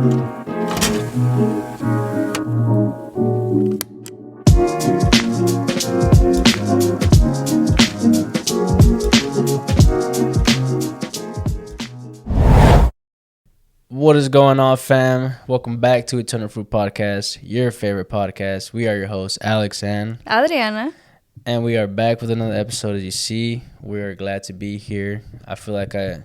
What is going on, fam? Welcome back to Eternal Fruit Podcast, your favorite podcast. We are your hosts, Alex and Adriana. And we are back with another episode. As you see, we are glad to be here. I feel like I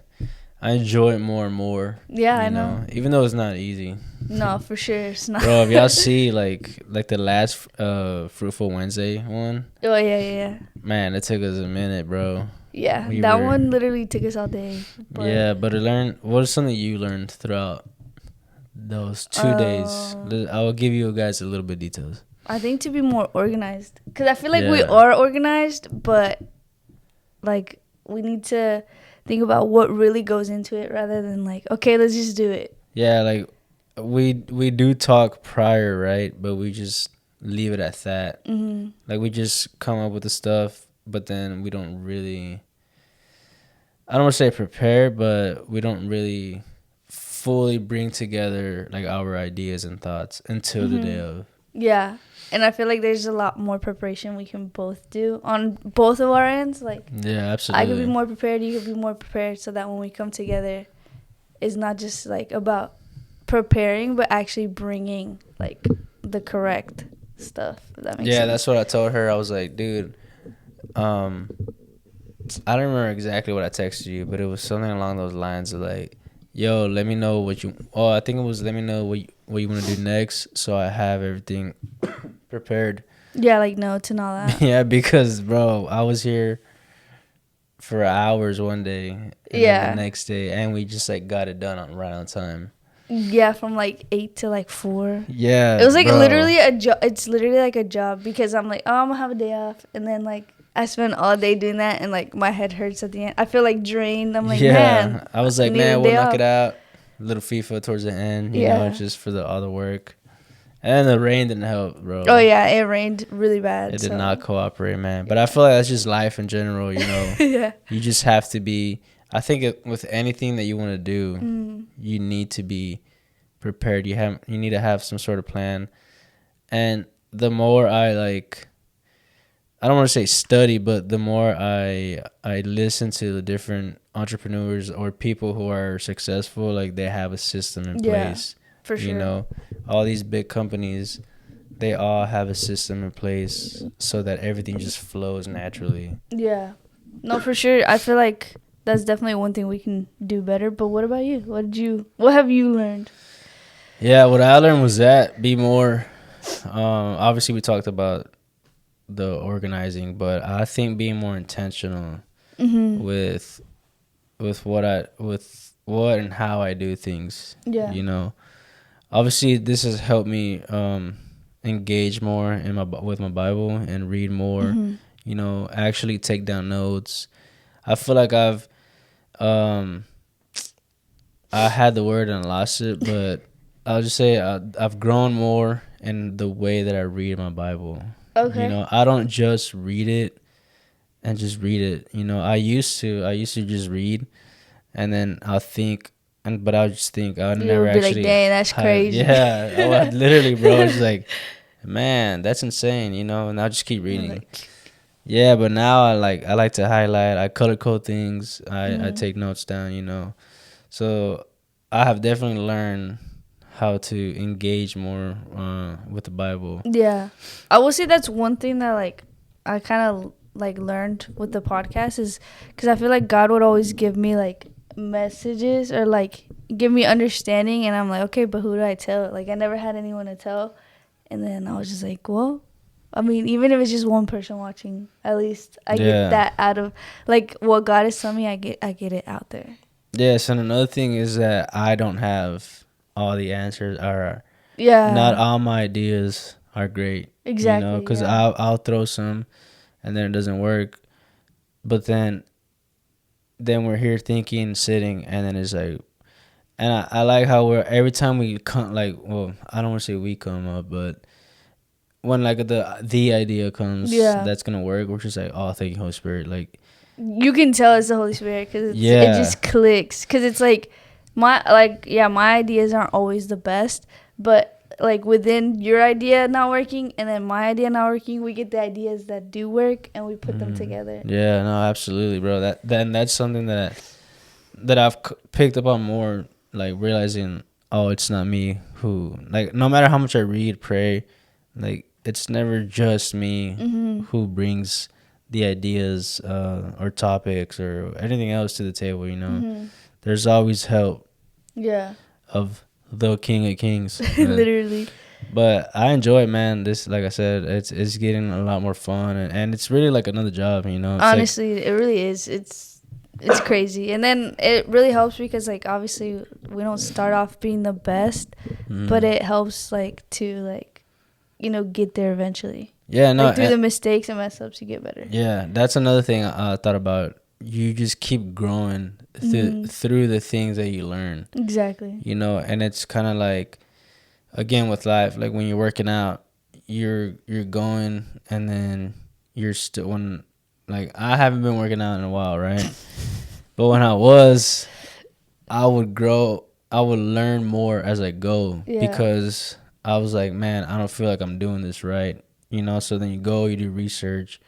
enjoy it more and more. Yeah, I know. Even though it's not easy. No, for sure it's not. Bro, if y'all see like the last Fruitful Wednesday one. Oh, yeah. Man, it took us a minute, bro. Yeah, that one literally took us all day. But what is something you learned throughout those 2 days? I will give you guys a little bit of details. I think to be more organized. Because I feel like we are organized, but like we need to think about what really goes into it rather than like, okay, let's just do it. Yeah, like we do talk prior, right? But we just leave it at that. Mm-hmm. Like we just come up with the stuff, but then we don't really, I don't want to say prepare, but we don't really fully bring together like our ideas and thoughts until the day of. Yeah. And I feel like there's a lot more preparation we can both do on both of our ends. Like, yeah, absolutely. I could be more prepared, you could be more prepared, so that when we come together, it's not just like about preparing, but actually bringing like the correct stuff. If that makes sense. Yeah, that's what I told her. I was like, dude, I don't remember exactly what I texted you, but it was something along those lines of like, yo, let me know what you. Oh, I think it was let me know what you want to do next, so I have everything prepared. Yeah, like notes and all that. Yeah, because bro, I was here for hours one day, and then the next day, and we just like got it done right on time. Yeah, from like 8 to like 4. Yeah, it was like literally a job. It's literally like a job because I'm like, oh, I'm gonna have a day off, and then like I spent all day doing that, and like my head hurts at the end. I feel like drained. I'm like, man. I was like, man, we'll knock it out. A little FIFA towards the end, you know, just for all the work. And the rain didn't help, bro. Oh, yeah, it rained really bad. It did not cooperate, man. But I feel like that's just life in general, you know. Yeah. You just have to be, I think with anything that you want to do, you need to be prepared. You need to have some sort of plan. And the more I don't want to say study, but the more I listen to the different entrepreneurs or people who are successful, like they have a system in place. For sure. You know, all these big companies, they all have a system in place so that everything just flows naturally. Yeah. No, for sure. I feel like that's definitely one thing we can do better. But what about you? What have you learned? Yeah, what I learned was that be more, obviously we talked about the organizing, but I think being more intentional with what and how I do things. Yeah. You know, obviously this has helped me engage more with my Bible and read more. You know, actually take down notes. I feel like I had the word and I lost it, but I'll just say I've grown more in the way that I read my Bible. Okay. You know, I don't just read it and just read it. You know, I used to just read, and then I'll think, but I'll just think I never actually. Be like, dang, that's crazy. Yeah, literally, bro. It's like, man, that's insane. You know, and I'll just keep reading. Yeah, but now I like to highlight. I color code things. I take notes down. You know, so I have definitely learned how to engage more with the Bible. Yeah. I will say that's one thing that like I kind of like learned with the podcast is because I feel like God would always give me like messages or like give me understanding, and I'm like, okay, but who do I tell? Like I never had anyone to tell, and then I was just like, well, I mean, even if it's just one person watching, at least I get that out of like what God is telling me. I get it out there. Yes, and another thing is that I don't have all the answers, or not all my ideas are great. Exactly. You know, because I'll throw some, and then it doesn't work. But then we're here thinking, sitting, and then it's like, and I like how every time we come, like, well, I don't want to say we come up, but when like the idea comes that's gonna work, we're just like, oh, thank you, Holy Spirit. Like, you can tell it's the Holy Spirit because it just clicks. Because it's like my ideas aren't always the best, but like within your idea not working and then my idea not working, we get the ideas that do work and we put them together. Yeah, no, absolutely, bro. That's something that I've picked up on more, like realizing, oh, it's not me who, like, no matter how much I read, pray, like, it's never just me who brings the ideas or topics or anything else to the table, you know. There's always help. Yeah. Of the King of Kings. Literally. But I enjoy it, man. This, like I said, it's getting a lot more fun, and it's really like another job, you know. It's honestly, like, it really is. It's crazy, and then it really helps because like obviously we don't start off being the best, but it helps like to like, you know, get there eventually. Yeah, no. Like through the mistakes and mess ups, you get better. Yeah, that's another thing I thought about. You just keep growing through the things that you learn. Exactly. You know, and it's kind of like, again, with life, like when you're working out, you're going, and then you're still, when, like, I haven't been working out in a while, right? But when I was, I would grow, I would learn more as I go, because I was like, man, I don't feel like I'm doing this right, you know. So then you go, you do research,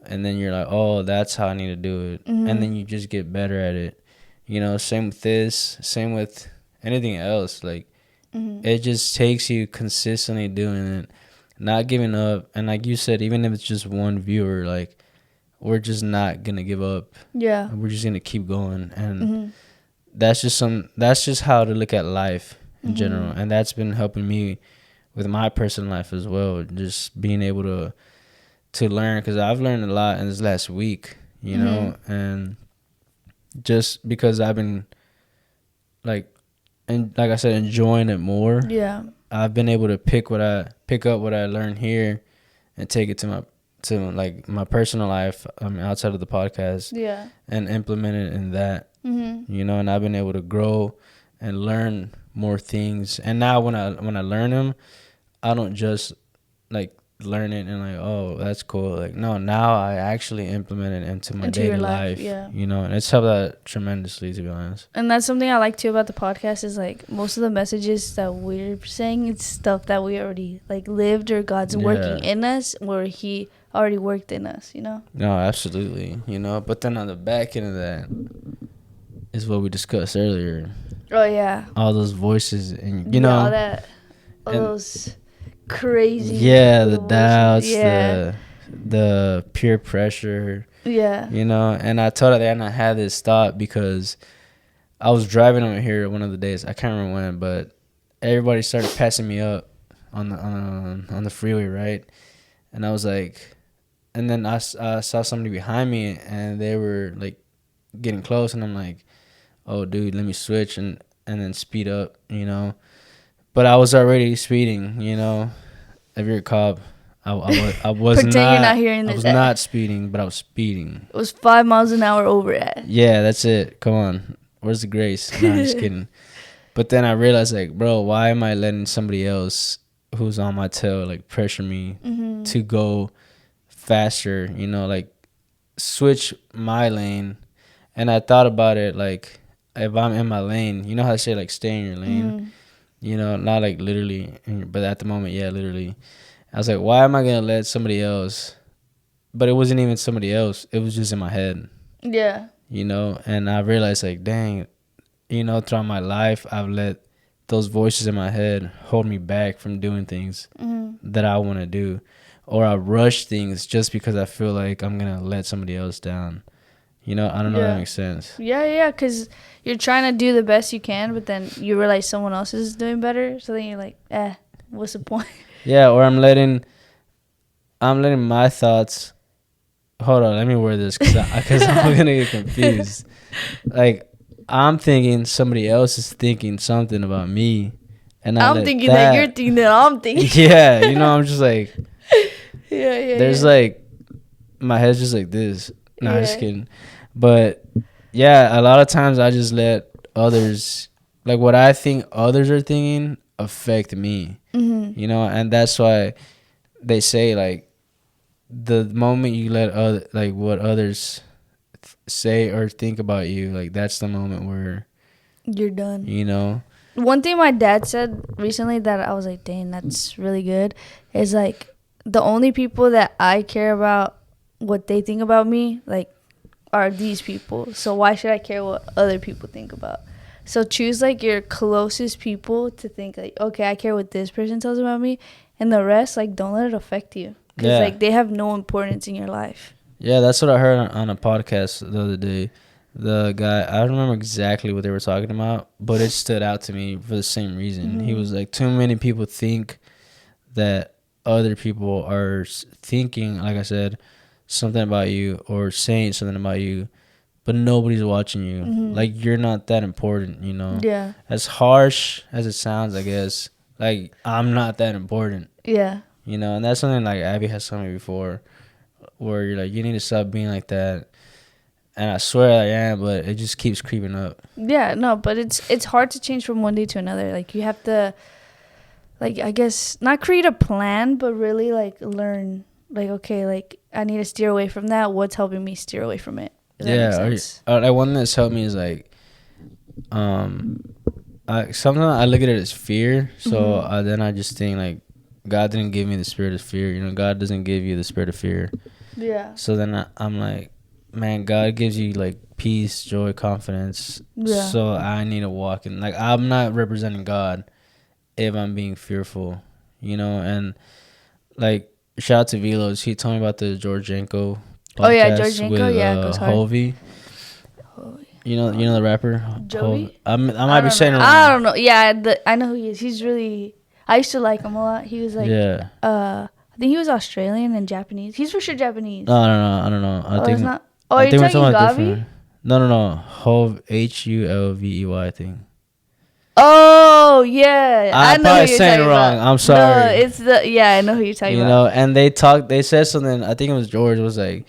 and then you're like, oh, that's how I need to do it. And then you just get better at it, you know. Same with this, same with anything else. Like, it just takes you consistently doing it, not giving up. And like you said, even if it's just one viewer, like, we're just not gonna give up. Yeah, we're just gonna keep going. And that's just how to look at life in general. And that's been helping me with my personal life as well, just being able to learn, because I've learned a lot in this last week, you know. And just because I've been like I said, enjoying it more. Yeah, I've been able to pick up what I learned here and take it to my personal life, outside of the podcast. Yeah, and implement it in that. You know, and I've been able to grow and learn more things. And now when I learn them, I don't just like learn it and like, oh, that's cool. Like, no, now I actually implement it into my daily life. Yeah, you know, and it's helped out tremendously, to be honest. And that's something I like too about the podcast, is like most of the messages that we're saying, it's stuff that we already like lived, or God's working in us, or He already worked in us, you know. No, absolutely, you know. But then on the back end of that is what we discussed earlier. Oh yeah, all those voices, and you know, all those crazy, the doubts, the peer pressure, you know. And I told her that, and I had this thought because I was driving over here one of the days, I can't remember when, but everybody started passing me up on the freeway, right? And I was like, and then I saw somebody behind me, and they were like getting close, and I'm like, oh dude, let me switch and then speed up, you know. But I was already speeding, you know. If you're a cop, I was pretend not. You're not hearing this. I was not speeding, but I was speeding. It was 5 miles an hour over at. Yeah, that's it. Come on, where's the grace? No, I'm just kidding. But then I realized, like, bro, why am I letting somebody else who's on my tail like pressure me to go faster? You know, like switch my lane. And I thought about it, like, if I'm in my lane, you know how I say, like, stay in your lane. You know, not like literally, but at the moment, yeah, literally. I was like, why am I going to let somebody else? But it wasn't even somebody else. It was just in my head. Yeah. You know, and I realized, like, dang, you know, throughout my life, I've let those voices in my head hold me back from doing things that I want to do. Or I rush things just because I feel like I'm going to let somebody else down. You know, I don't know if that makes sense. Yeah, because you're trying to do the best you can, but then you realize someone else is doing better. So then you're like, what's the point? Yeah, or I'm letting my thoughts. Hold on, let me word this because I'm gonna get confused. Like, I'm thinking somebody else is thinking something about me, and I'm thinking that you're thinking that I'm thinking. Yeah, you know, I'm just like, yeah. There's like, my head's just like this. No, I'm just kidding. But yeah, a lot of times I just let others, like what I think others are thinking, affect me. You know, and that's why they say, like, the moment you let what others say or think about you, like, that's the moment where you're done. You know? One thing my dad said recently that I was like, dang, that's really good, is like, the only people that I care about what they think about me, like, are these people. So why should I care what other people think about? So choose like your closest people to think like, okay, I care what this person tells about me, and the rest, like, don't let it affect you, because like they have no importance in your life. Yeah, that's what I heard on a podcast the other day. The guy, I don't remember exactly what they were talking about, but it stood out to me for the same reason. He was like, too many people think that other people are thinking, like I said, something about you or saying something about you, but nobody's watching you. Like, you're not that important, you know? Yeah. As harsh as it sounds, I guess, like, I'm not that important. Yeah. You know, and that's something like Abby has told me before, where you're like, you need to stop being like that. And I swear I am, but it just keeps creeping up. Yeah, no, but it's hard to change from one day to another. Like, you have to, like, I guess, not create a plan, but really, like, learn. Like, okay, like, I need to steer away from that. What's helping me steer away from it? Like, one that's helped me is, like, sometimes I look at it as fear. So then I just think, like, God didn't give me the spirit of fear. You know, God doesn't give you the spirit of fear. Yeah. So then I'm like, man, God gives you like peace, joy, confidence. Yeah. So I need to walk in, like, I'm not representing God if I'm being fearful, you know. And like, shout out to Velos. He told me about the Georgienko podcast. Oh yeah, Georgienko. With, yeah, goes hard. Hovey. You know the rapper. Joey. I might be saying it wrong. I don't know. Yeah, I know who he is. He's really. I used to like him a lot. He was like. Yeah. I think he was Australian and Japanese. He's for sure Japanese. No, I don't know. I think. It's not. Oh, you're talking Gavi? No. Hov, Hulvey, I think. Oh yeah, I know who you're saying it wrong. I'm sorry. No, it's I know who you're talking about. You know, and they said something. I think it was George. Was like,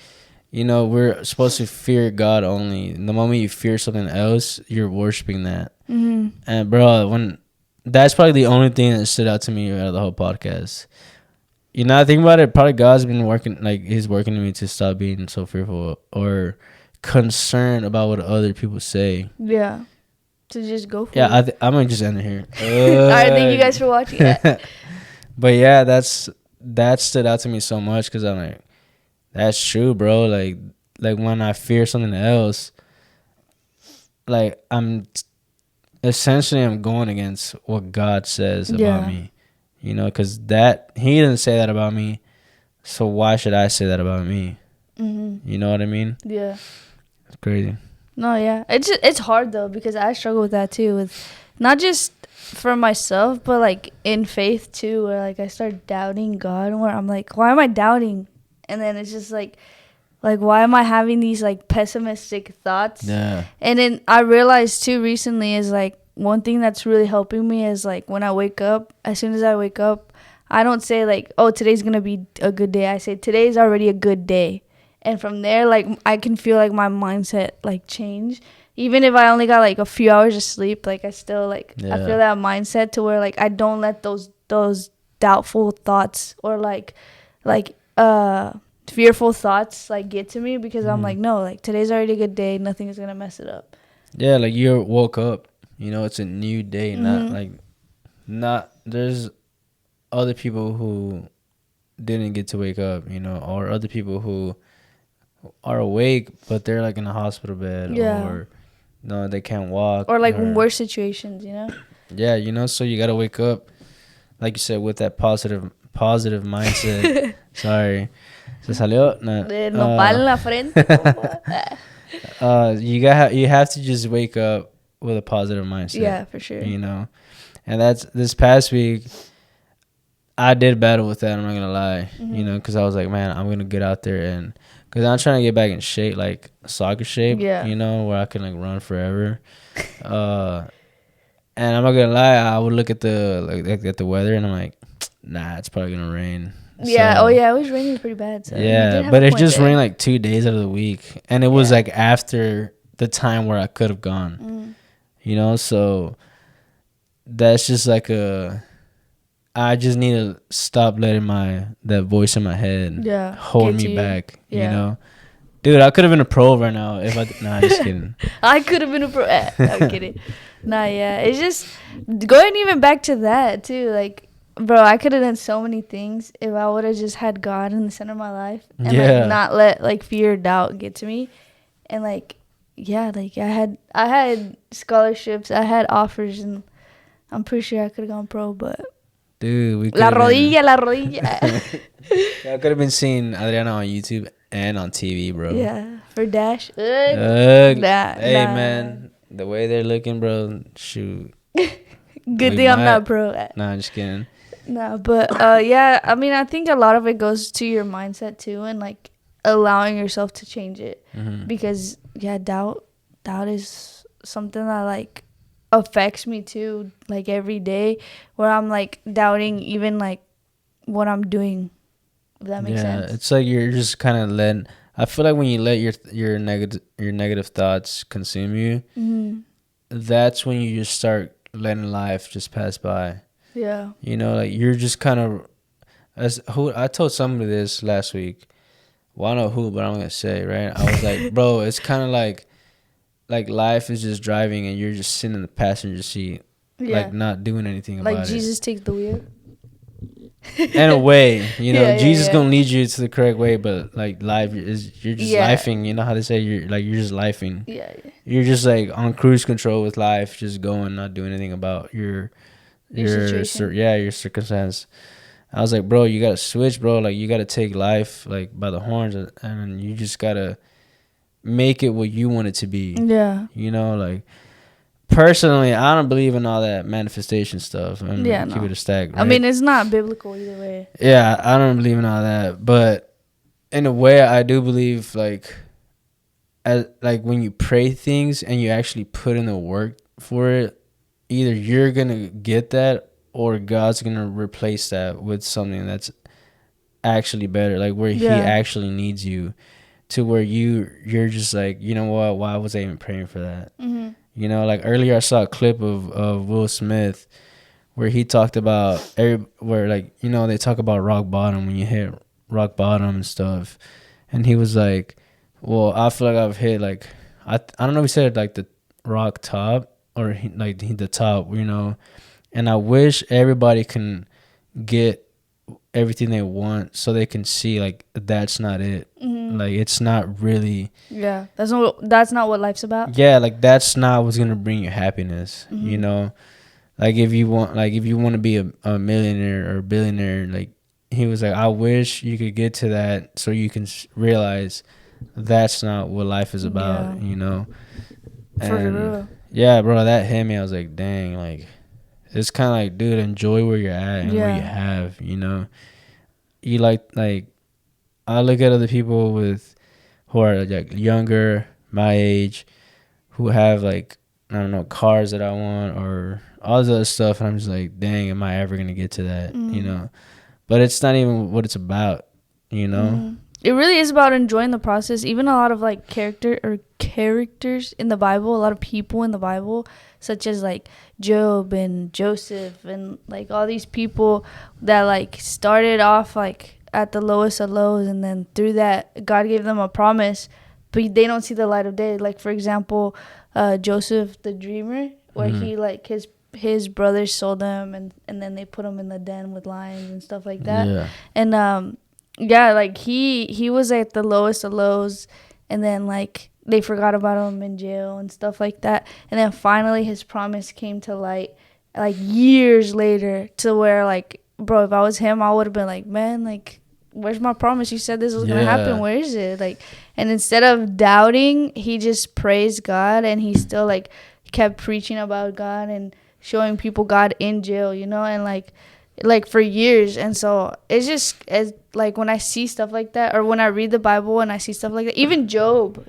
you know, we're supposed to fear God only. And the moment you fear something else, you're worshiping that. And bro, that's probably the only thing that stood out to me out of the whole podcast. You know, I think about it. Probably God's been working, like, he's working to me to stop being so fearful or concerned about what other people say. Yeah. To just go for it. Yeah, I'm going to just end it here. All right, thank you guys for watching. But yeah, that stood out to me so much because I'm like, that's true, bro. Like when I fear something else, like, I'm going against what God says about me. You know, because he didn't say that about me, so why should I say that about me? You know what I mean? Yeah. It's crazy. No, yeah. It's hard, though, because I struggle with that, too. With not just for myself, but, like, in faith, too, where, like, I start doubting God, where I'm like, why am I doubting? And then it's just, like, why am I having these, like, pessimistic thoughts? Yeah. And then I realized, too, recently is, like, one thing that's really helping me is, like, when I wake up, as soon as I wake up, I don't say, like, oh, today's going to be a good day. I say, today's already a good day. And from there, like, I can feel, like, my mindset, like, change. Even if I only got, like, a few hours of sleep, like, I still, like, I feel that mindset to where, like, I don't let those doubtful thoughts or, like, fearful thoughts, like, get to me because I'm like, no, like, today's already a good day. Nothing is going to mess it up. Yeah, like, you woke up. You know, it's a new day. There's other people who didn't get to wake up, you know, or other people who are awake, but they're, like, in a hospital bed or, no, they can't walk. Or, like, worse situations, you know? Yeah, you know, so you got to wake up, like you said, with that positive mindset. Sorry. Se salió. Nopal en la frente. You have to just wake up with a positive mindset. Yeah, for sure. You know, and that's this past week. I did battle with that. I'm not gonna lie. You know, because I was like, man, I'm gonna get out there and because I'm trying to get back in shape, like soccer shape. Yeah. You know, where I can, like, run forever. And I'm not gonna lie. I would look at the weather and I'm like, nah, it's probably gonna rain. Yeah. So, it was raining pretty bad. So yeah, but it just rained like 2 days out of the week, and it was like after the time where I could have gone. You know, so that's just like I just need to stop letting that voice in my head hold me back. You know, dude, I could have been a pro right now if I. Nah, just kidding. I could have been a pro. I'm kidding. Not yet. It's just going even back to that too. Like, bro, I could have done so many things if I would have just had God in the center of my life and like not let like fear or doubt get to me. And like, yeah, like I had scholarships, I had offers, and I'm pretty sure I could have gone pro, but dude, we la rodilla. I could have been seeing Adriana on YouTube and on TV, bro. Yeah, for Dash. Hey, man, the way they're looking, bro. Shoot. Good thing I'm not pro. Nah, I'm just kidding. No, but yeah, I mean, I think a lot of it goes to your mindset too, and like allowing yourself to change it, because yeah, doubt is something that like affects me too, like every day, where I'm like doubting even like what I'm doing. If that makes sense. Yeah, it's like you're just kind of letting. I feel like when you let your negative thoughts consume you, that's when you just start letting life just pass by. Yeah. You know, like you're just kind of, I told somebody this last week. Well, I don't know who, but I'm gonna say, right? I was like, bro, it's kind of like life is just driving and you're just sitting in the passenger seat, like not doing anything about it. Like Jesus takes the wheel. In a way, you know, Jesus gonna lead you to the correct way, but like life is, you're just lifing. You know how they say you're just lifing. Yeah. You're just like on cruise control with life, just going, not doing anything about your circumstance. I was like, bro, you gotta switch, bro. Like you gotta take life like by the horns, and you just gotta make it what you want it to be. Yeah. You know, like personally, I don't believe in all that manifestation stuff. Keep it a stack. Right? I mean, it's not biblical either way. Yeah, I don't believe in all that, but in a way, I do believe like when you pray things and you actually put in the work for it, either you're gonna get that or God's gonna replace that with something that's actually better, like where He actually needs you, to where you're just like, you know what? Why was I even praying for that? You know, like earlier I saw a clip of Will Smith where he talked about where like, you know, they talk about rock bottom, when you hit rock bottom and stuff, and he was like, well, I feel like I've hit like I don't know if he said like the rock top or the top, you know, and I wish everybody can get everything they want so they can see like that's not it. Like it's not really. Yeah, that's not what life's about. Yeah, like that's not what's gonna bring you happiness. You know, like if you want to be a millionaire or billionaire, like he was like, I wish you could get to that so you can realize that's not what life is about. You know, and yeah, bro, that hit me. I was like, dang, like it's kind of like, dude, enjoy where you're at and what you have. You know, you like I look at other people who are like younger, my age, who have like, I don't know, cars that I want or all this other stuff, and I'm just like, dang, am I ever gonna get to that? You know, but it's not even what it's about. You know, it really is about enjoying the process. Even a lot of like characters in the Bible, a lot of people in the Bible, such as like Job and Joseph and like all these people that like started off like at the lowest of lows, and then through that God gave them a promise, but they don't see the light of day. Like for example, Joseph the dreamer, where he like his brothers sold him, and then they put him in the den with lions and stuff like that. And like he was at the lowest of lows, and then like they forgot about him in jail and stuff like that, and then finally his promise came to light like years later, to where like, bro, if I was him, I would have been like, man, like, where's my promise? You said this was gonna happen. Where is it? Like, and instead of doubting, he just praised God, and he still like kept preaching about God and showing people God in jail, you know, and like for years. And so it's just like when I see stuff like that, or when I read the Bible and I see stuff like that, even Job,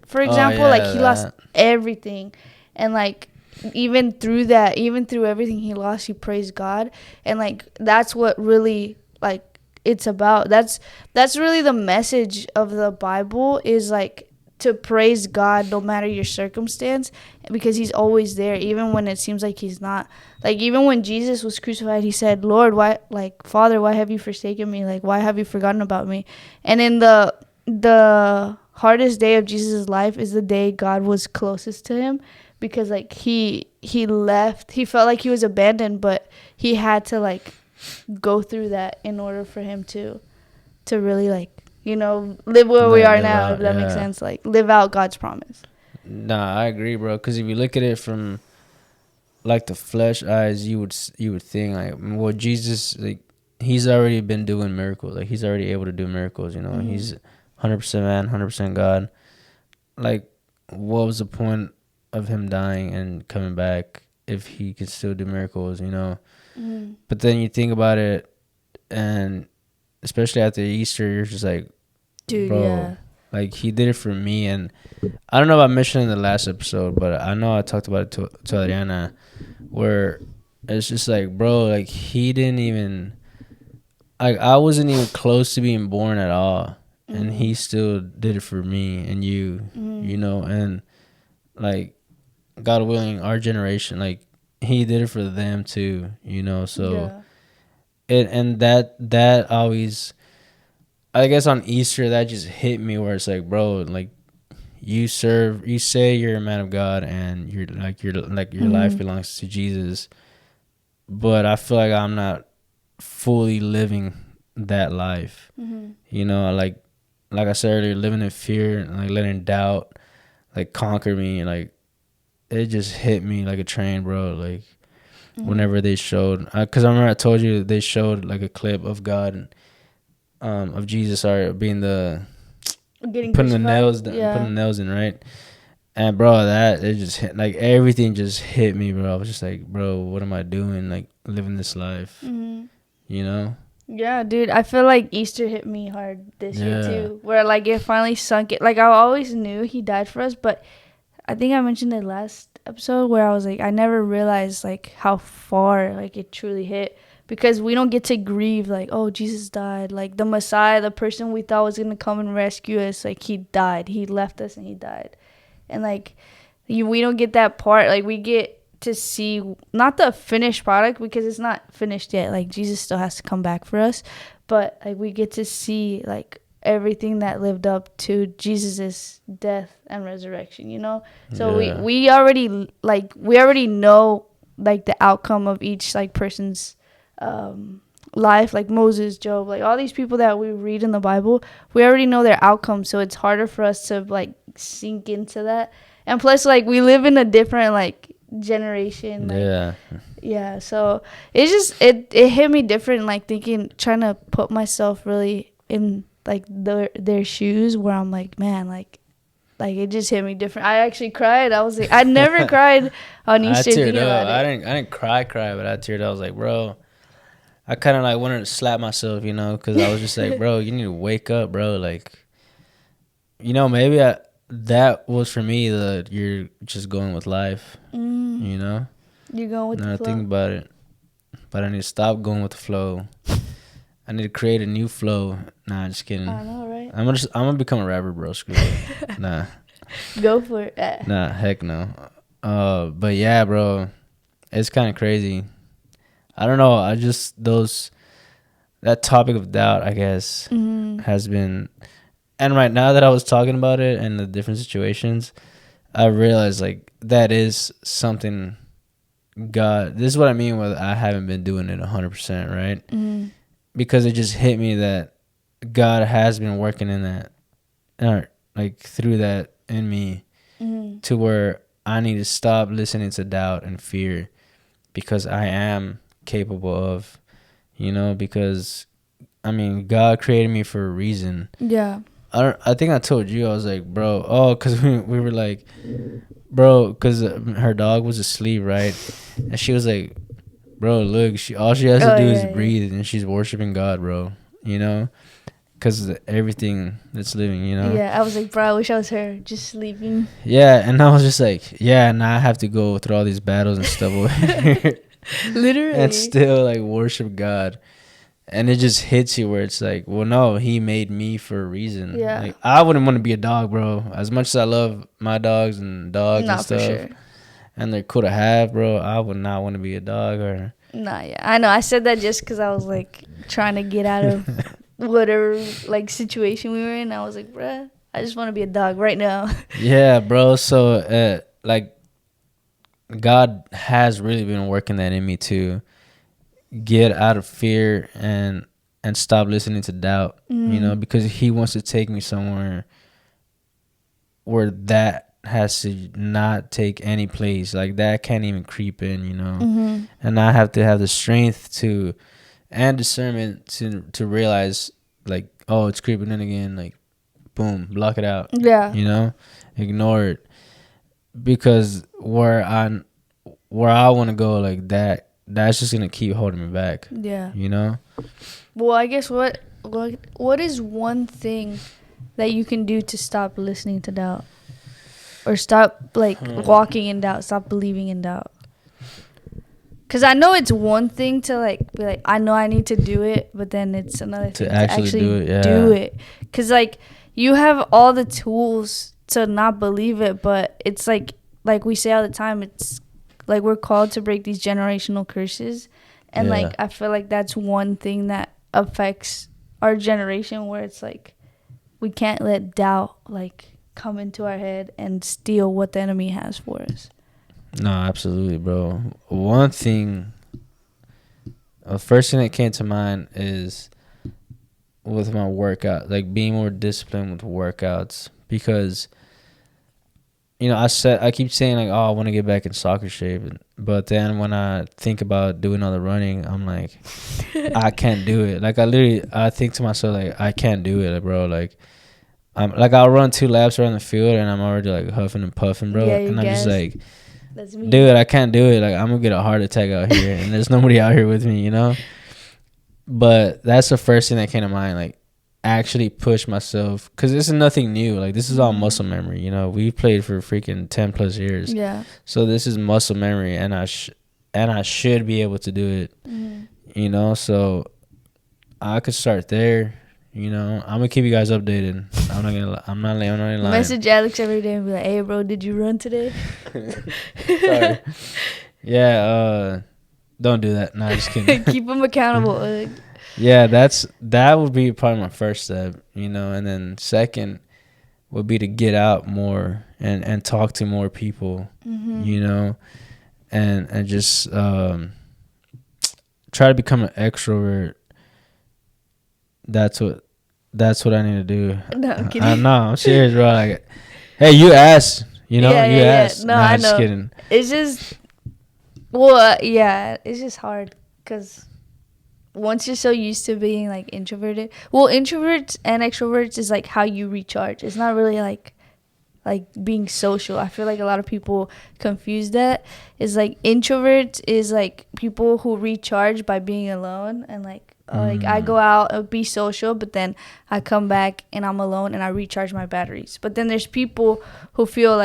for example, like he lost everything, and like even through everything he lost, he praised God, and like that's what really like it's about. That's really the message of the Bible, is like to praise God no matter your circumstance, because he's always there, even when it seems like he's not. Like even when Jesus was crucified, he said, Lord, why, like, Father, why have you forsaken me? Like, why have you forgotten about me? And in the hardest day of Jesus' life is the day God was closest to him, because like he left. He felt like he was abandoned, but he had to like go through that in order for him to really like, you know, live where we are now, out, if that makes sense. Like live out God's promise. Nah, I agree, bro. Because if you look at it from like the flesh eyes, you would think like, well, Jesus, like he's already been doing miracles. Like he's already able to do miracles. You know, he's 100% man, 100% God. Like, what was the point of him dying and coming back if he could still do miracles? You know. But then you think about it, and especially after Easter, you're just like, dude, bro, yeah. Like he did it for me. And I don't know if I mentioned in the last episode, but I know I talked about it to Adriana, where it's just like, bro, like he didn't even, like I wasn't even close to being born at all, and he still did it for me and you, you know, and like God willing, our generation, like he did it for them too, you know. So that always, I guess on Easter that just hit me where it's like, bro, like you say you're a man of God and your life belongs to Jesus, but I feel like I'm not fully living that life. You know, like I said earlier, living in fear and like letting doubt like conquer me. Like it just hit me like a train, bro. Like whenever they showed, because I remember I told you they showed like a clip of God, of Jesus, being putting the nails down, putting the nails in, right? And bro, that it just hit, like everything just hit me, bro. I was just like, bro, what am I doing? Like living this life, you know? Yeah, dude, I feel like Easter hit me hard this year too, where like it finally sunk it. Like I always knew he died for us, but I think I mentioned it last episode where I was like, I never realized like how far like it truly hit, because we don't get to grieve like, oh, Jesus died, like the Messiah, the person we thought was gonna come and rescue us, like he died, he left us and he died. And like we don't get that part. Like we get to see not the finished product, because it's not finished yet, like Jesus still has to come back for us, but like we get to see like everything that lived up to Jesus's death and resurrection, you know. So we already know like the outcome of each like person's life, like Moses, Job, like all these people that we read in the Bible, we already know their outcome, so it's harder for us to like sink into that. And plus like we live in a different like generation, like, so it's just it hit me different, like trying to put myself really in like their shoes, where I'm like, man, like it just hit me different. I actually cried. I was like, I never cried on Easter. I teared up. I didn't cry, but I teared up. I was like, bro, I kind of like wanted to slap myself, you know, because I was just like, bro, you need to wake up, bro. Like, you know, maybe that was for me you're just going with life, you know. You're going with the flow. I think about it, but I need to stop going with the flow. I need to create a new flow. Nah, just kidding. I know, right? I'm gonna become a rapper, bro. Screw it. Nah. Go for it. Nah, heck no. But yeah, bro, it's kind of crazy. I don't know. That topic of doubt, I guess, has been, and right now that I was talking about it and the different situations, I realized like that is something God. This is what I mean with I haven't been doing it 100%, right? Because it just hit me that God has been working in that, like through that in me, to where I need to stop listening to doubt and fear, because I am capable of, you know, because I mean God created me for a reason. Yeah. I think I told you, I was like, bro, because we were like, bro, because her dog was asleep, right? And she was like, bro, look, all she has to do is breathe, and she's worshiping God, bro, you know, because everything that's living, you know. Yeah, I was like, bro, I wish I was her, just sleeping. Yeah, and I was just like, yeah, now I have to go through all these battles and stuff over here. Literally. And still, like, worship God. And it just hits you where it's like, well, no, he made me for a reason. Yeah. Like, I wouldn't want to be a dog, bro. As much as I love my dogs and and stuff. For sure. And they're cool to have, bro, I would not want to be a dog or... Nah, yeah. I know. I said that just because I was, like, trying to get out of whatever, like, situation we were in. I was like, bruh, I just want to be a dog right now. Yeah, bro. So, like, God has really been working that in me to get out of fear and stop listening to doubt, because he wants to take me somewhere where that has to not take any place. Like that can't even creep in. And I have to have the strength to and discernment to realize, like, oh, it's creeping in again, like, boom, block it out. Yeah. Ignore it, because where I want to go, like that's just gonna keep holding me back. Yeah. Well, I guess what is one thing that you can do to stop listening to doubt, or stop walking in doubt, stop believing in doubt? Because I know it's one thing to be like, I know I need to do it, but then it's another thing to actually do it. Because you have all the tools to not believe it, but it's like we say all the time, it's like we're called to break these generational curses, and I feel like that's one thing that affects our generation, where it's like we can't let doubt come into our head and steal what the enemy has for us. No, absolutely, bro. One thing, the first thing that came to mind is with my workout, like being more disciplined with workouts, because I keep saying like, oh, I want to get back in soccer shape, but then when I think about doing all the running, I'm like, I can't do it. Like I think to myself, like, I can't do it, bro. Like I'll run 2 laps around the field and I'm already like huffing and puffing, bro. And I'm just like, dude, I can't do it. Like, I'm gonna get a heart attack out here, and there's nobody out here with me, But that's the first thing that came to mind. Like, actually push myself, because this is nothing new. Like, this is all muscle memory. We've played for freaking 10 plus years. Yeah. So this is muscle memory, and I should be able to do it. So I could start there. I'm gonna keep you guys updated. I'm not lying. Message Alex every day and be like, "Hey, bro, did you run today?" Sorry. Yeah. Don't do that. No, just kidding. Keep them accountable. Yeah, that would be probably my first step. And then second would be to get out more and talk to more people. And just try to become an extrovert. That's what I need to do. No, I'm kidding. I'm serious, bro. Like, hey, you asked, you asked. No, I know. Just kidding. It's just, it's just hard, because once you're so used to being introverted. Well, introverts and extroverts is how you recharge. It's not really like being social. I feel like a lot of people confuse that. It's introverts is people who recharge by being alone, and I go out and be social, but then I come back and I'm alone and I recharge my batteries. But then there's people who feel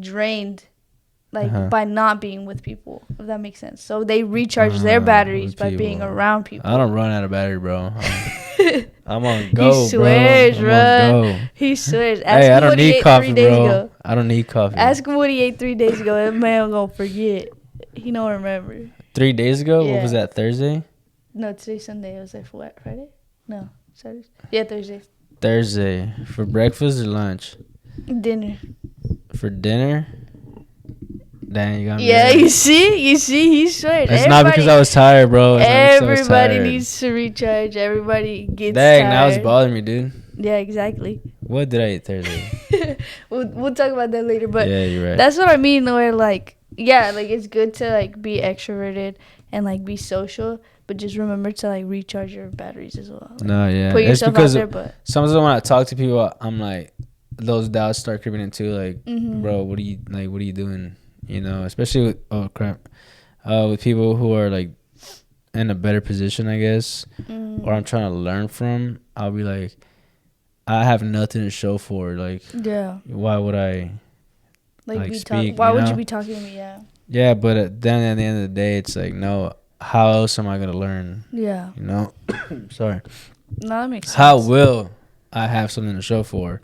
drained by not being with people, if that makes sense. So they recharge their batteries by being around people. I don't run out of battery, bro. I'm on go, he swears, bro. He swears. Hey, I don't need coffee, bro. I don't need coffee. Ask him what he ate 3 days ago. That man gonna forget. He don't remember. 3 days ago? Yeah. What was that, Thursday? No, today's Sunday. It was Friday? No, Saturday. Yeah, Thursday. Thursday. For breakfast or lunch? Dinner. For dinner? Dang, you got me. Yeah, right. you see, he swears. It's not because I was tired, bro. Everybody needs to recharge. Everybody gets tired. Dang, now it's bothering me, dude. Yeah, exactly. What did I eat Thursday? we'll talk about that later, but yeah, you're right. That's what I mean. Where it's good to be extroverted and be social, but just remember to recharge your batteries as well. No, yeah. Put yourself out there, but sometimes when I talk to people, I'm like, those doubts start creeping in too. Bro, what are you doing? Especially with people who are in a better position, I guess, or I'm trying to learn from. I'll be like, I have nothing to show for. Yeah. Why would I speak? Why would you be talking to me? Yeah. Yeah, but then at the end of the day, it's no. How else am I gonna learn? Yeah. Sorry. No, that makes sense. How will I have something to show for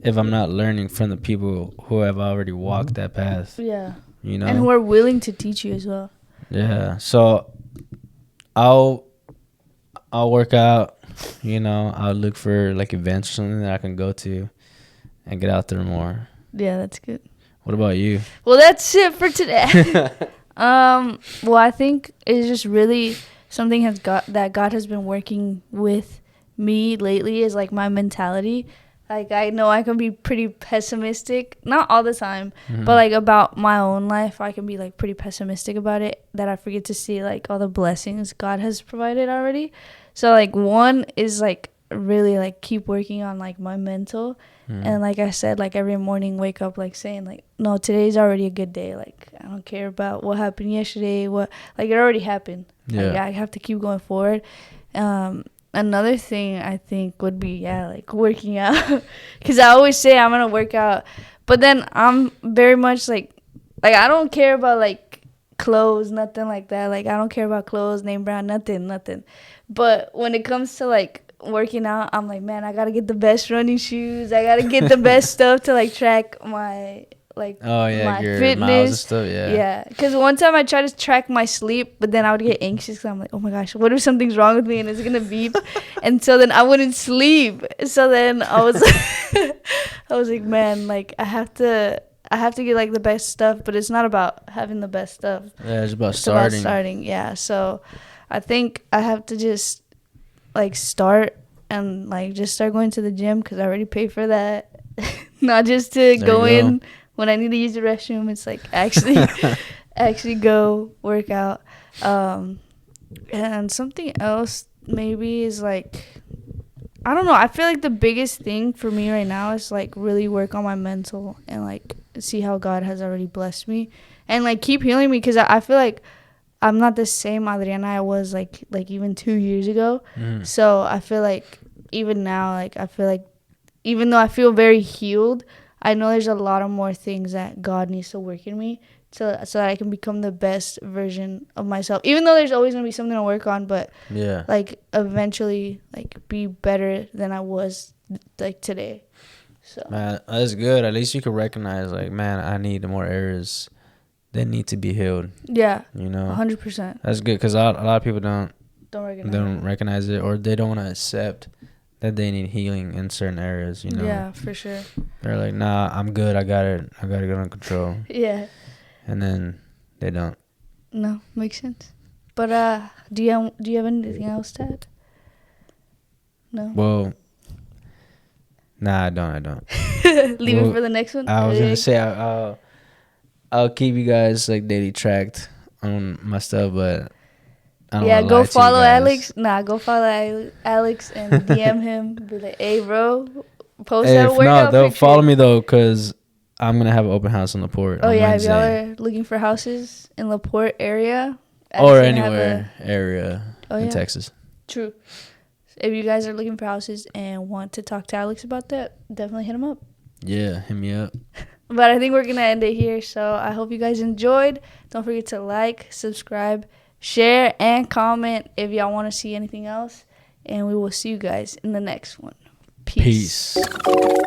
if I'm not learning from the people who have already walked that path? Yeah. And who are willing to teach you as well. Yeah. So I'll work out, I'll look for events or something that I can go to and get out there more. Yeah, that's good. What about you? Well, that's it for today. Well, I think it's just really something that God has been working with me lately is like my mentality. Like, I know I can be pretty pessimistic, not all the time, but like about my own life, I can be like pretty pessimistic about it, that I forget to see like all the blessings God has provided already. So like one is like really like keep working on like my mental. And like I said, like every morning wake up like saying like, no, today's already a good day. Like, I don't care about what happened yesterday. Like it already happened. Yeah. Like, I have to keep going forward. Another thing I think would be, like working out. Because I always say I'm going to work out. But then I'm very much like I don't care about like clothes, nothing like that. Like, I don't care about clothes, name brand, nothing. But when it comes to like working out, I'm like, man, I got to get the best running shoes. I got to get the best stuff to like track my my your fitness. miles and stuff. Yeah, because one time I tried to track my sleep, but then I would get anxious because I'm like, oh my gosh, what if something's wrong with me and it's gonna beep? And so then I wouldn't sleep. So then I was I was like, man, like I have to get like the best stuff, but it's not about having the best stuff. Yeah, it's about starting. Yeah, so I think I have to just like start and like just start going to the gym because I already pay for that. Not just to go in when I need to use the restroom. It's like actually go work out. And something else maybe is like, I don't know. I feel like the biggest thing for me right now is like really work on my mental and like see how God has already blessed me and like keep healing me, because I feel like I'm not the same Adriana I was like even 2 years ago. So I feel like even now, like I feel like even though I feel very healed, I know there's a lot of more things that God needs to work in me so that I can become the best version of myself. Even though there's always gonna be something to work on, but like eventually like be better than I was like today. So man, that's good. At least you can recognize like, man, I need more areas that need to be healed. Yeah, you know, 100%. That's good because a lot of people don't recognize recognize it, or they don't want to accept that they need healing in certain areas. You know. Yeah, for sure. They're like, nah, I'm good. I got it under control. Yeah. And then they don't. No, makes sense. But do you have anything else to add? No. Well, nah, I don't. Leave it for the next one. I was gonna say I'll keep you guys like daily tracked on my stuff, but I don't wanna go lie to you follow guys. Alex. Go follow Alex and DM him. Be like, hey, bro, post that workout No, they'll picture. follow me though, cause I'm gonna have an open house in LaPorte. Oh on yeah, Wednesday. if y'all are looking for houses in LaPorte area or anywhere area in Texas. True. If you guys are looking for houses and want to talk to Alex about that, definitely hit him up. Yeah, hit me up. But I think we're going to end it here. So I hope you guys enjoyed. Don't forget to like, subscribe, share, and comment if y'all want to see anything else. And we will see you guys in the next one. Peace. Peace.